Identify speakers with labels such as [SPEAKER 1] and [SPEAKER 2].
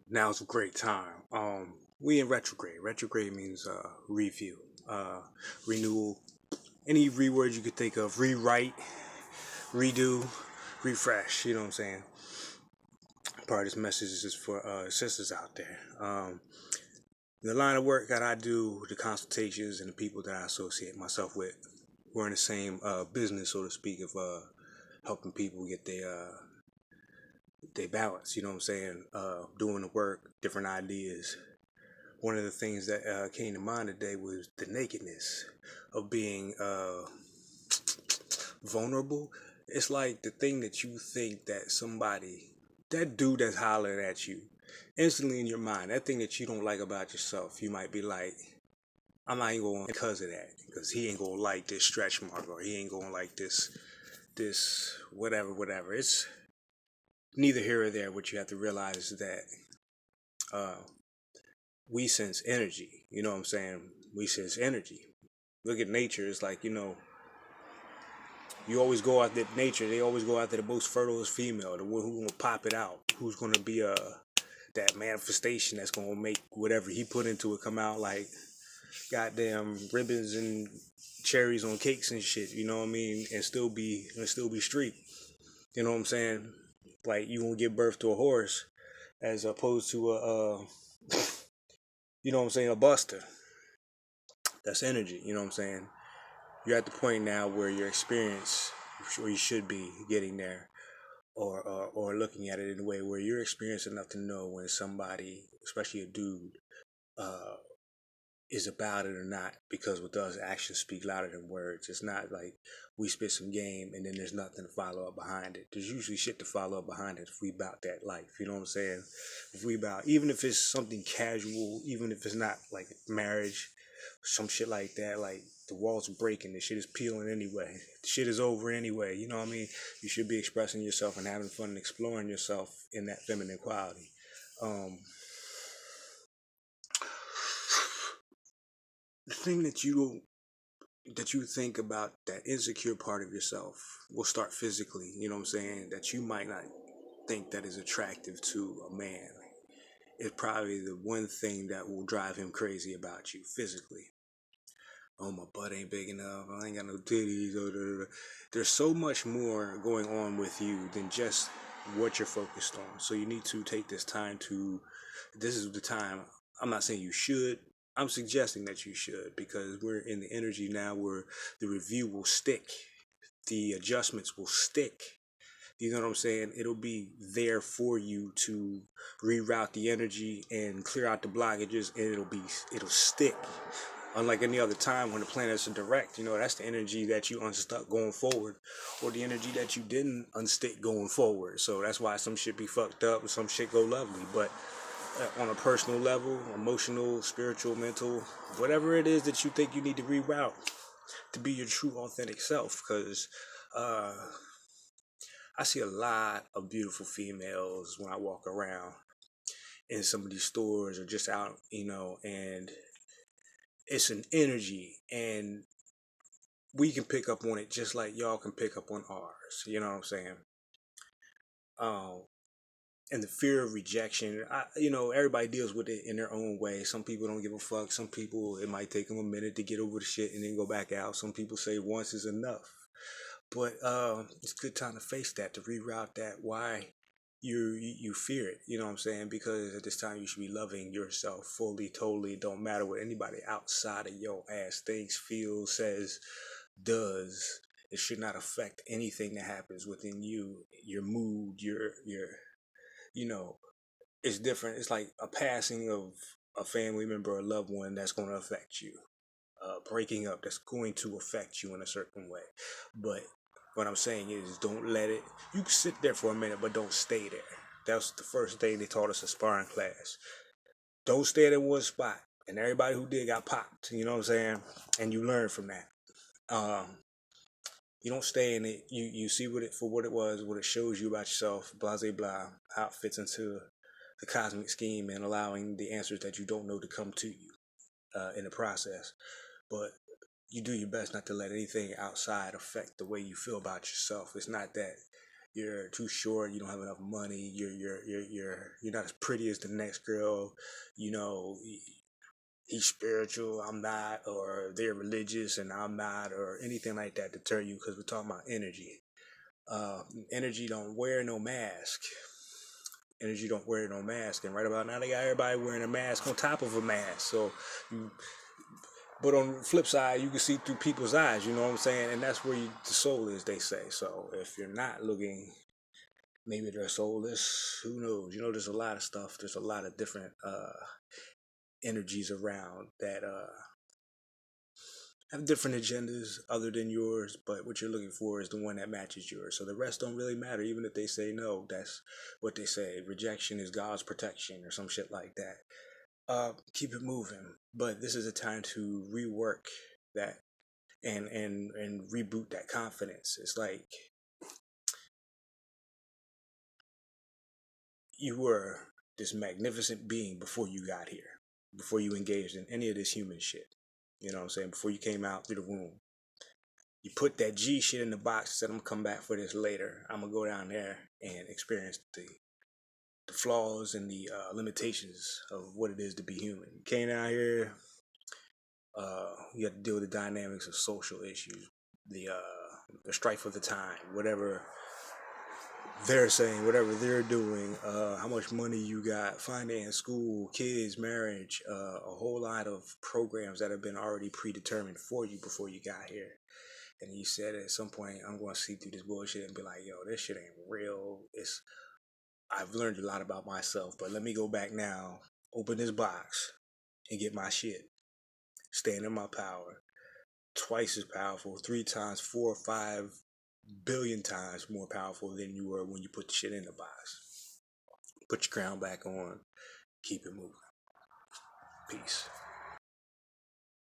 [SPEAKER 1] Now's a great time. We in retrograde. Retrograde means review, uh, renewal. Any reword you could think of, rewrite, redo, refresh. You know what I'm saying? Part of this message is for sisters out there. The line of work that I do, the consultations and the people that I associate myself with, we're in the same business, so to speak, of helping people get their balance. You know what I'm saying? Doing the work, different ideas. One of the things that came to mind today was the nakedness of being vulnerable. It's like the thing that you think that somebody, that dude that's hollering at you, instantly in your mind, that thing that you don't like about yourself, you might be like, I'm not even going because of that, because he ain't gonna like this stretch mark, or he ain't gonna like this whatever. It's neither here or there. What you have to realize is that uh, we sense energy. You know what I'm saying? We sense energy. Look at nature. It's like, you always go after nature. They always go after the most fertile female, the one who's gonna pop it out, who's gonna be that manifestation that's gonna make whatever he put into it come out like goddamn ribbons and cherries on cakes and shit. You know what I mean? And still be street. You know what I'm saying? Like you gonna give birth to a horse as opposed to you know what I'm saying, a buster. That's energy. You know what I'm saying? You're at the point now where your experience, or you should be getting there, or looking at it in a way where you're experienced enough to know when somebody, especially a dude, uh, is about it or not. Because with us, actions speak louder than words. It's not like we spit some game and then there's nothing to follow up behind it. There's usually shit to follow up behind it if we about that life. You know what I'm saying? If we about, even if it's something casual, even if it's not like marriage, some shit like that, like the walls are breaking, the shit is peeling anyway. The shit is over anyway. You know what I mean? You should be expressing yourself and having fun and exploring yourself in that feminine quality. Um, the thing that you think about, that insecure part of yourself, will start physically. You know what I'm saying? That you might not think that is attractive to a man. It's probably the one thing that will drive him crazy about you physically. Oh, my butt ain't big enough. I ain't got no titties. There's so much more going on with you than just what you're focused on. So you need to take this time to. This is the time. I'm not saying you should. I'm suggesting that you should, because we're in the energy now where the review will stick, the adjustments will stick. You know what I'm saying? It'll be there for you to reroute the energy and clear out the blockages, and it'll stick. Unlike any other time when the planets are direct, that's the energy that you unstuck going forward, or the energy that you didn't unstick going forward. So that's why some shit be fucked up and some shit go lovely. But on a personal level, emotional, spiritual, mental, whatever it is that you think you need to reroute to be your true authentic self. Because uh, I see a lot of beautiful females when I walk around in some of these stores or just out, and it's an energy, and we can pick up on it just like y'all can pick up on ours. You know what I'm saying? Um, and the fear of rejection, everybody deals with it in their own way. Some people don't give a fuck. Some people, it might take them a minute to get over the shit and then go back out. Some people say once is enough. But it's a good time to face that, to reroute that, why you fear it. You know what I'm saying? Because at this time you should be loving yourself fully, totally. It don't matter what anybody outside of your ass thinks, feels, says, does. It should not affect anything that happens within you, your mood, your you know, it's different. It's like a passing of a family member or loved one that's going to affect you. Breaking up that's going to affect you in a certain way. But what I'm saying is, don't let it. You can sit there for a minute, but don't stay there. That's the first thing they taught us in sparring class. Don't stay in one spot. And everybody who did got popped. You know what I'm saying? And you learn from that. Um, you don't stay in it. You see what it for what it was, what it shows you about yourself. Blah blah blah. How it fits into the cosmic scheme and allowing the answers that you don't know to come to you in the process. But you do your best not to let anything outside affect the way you feel about yourself. It's not that you're too short, you don't have enough money, you're not as pretty as the next girl, you know, he's spiritual, I'm not, or they're religious and I'm not, or anything like that deter you, because we're talking about energy. Uh, Energy don't wear no mask. Energy don't wear no mask, and right about now they got everybody wearing a mask on top of a mask. So, you, but on the flip side, you can see through people's eyes. You know what I'm saying? And that's where the soul is, they say. So if you're not looking, maybe they're soulless. Who knows? You know, there's a lot of stuff. There's a lot of different energies around that have different agendas other than yours, but what you're looking for is the one that matches yours. So the rest don't really matter, even if they say no. That's what they say. Rejection is God's protection, or some shit like that. Keep it moving. But this is a time to rework that and reboot that confidence. It's like you were this magnificent being before you got here, before you engaged in any of this human shit. You know what I'm saying? Before you came out through the womb. You put that G shit in the box and said, I'm gonna come back for this later. I'm gonna go down there and experience the flaws and the limitations of what it is to be human. You came down here, you have to deal with the dynamics of social issues, the strife of the time, whatever they're saying, whatever they're doing, how much money you got, finance, school, kids, marriage, a whole lot of programs that have been already predetermined for you before you got here. And you said at some point, I'm going to see through this bullshit and be like, yo, this shit ain't real. I've learned a lot about myself, but let me go back now, open this box, and get my shit. Stand in my power. Twice as powerful, 3 times, 4 or 5 billion times more powerful than you were when you put the shit in the box. Put your crown back on. Keep it moving. Peace.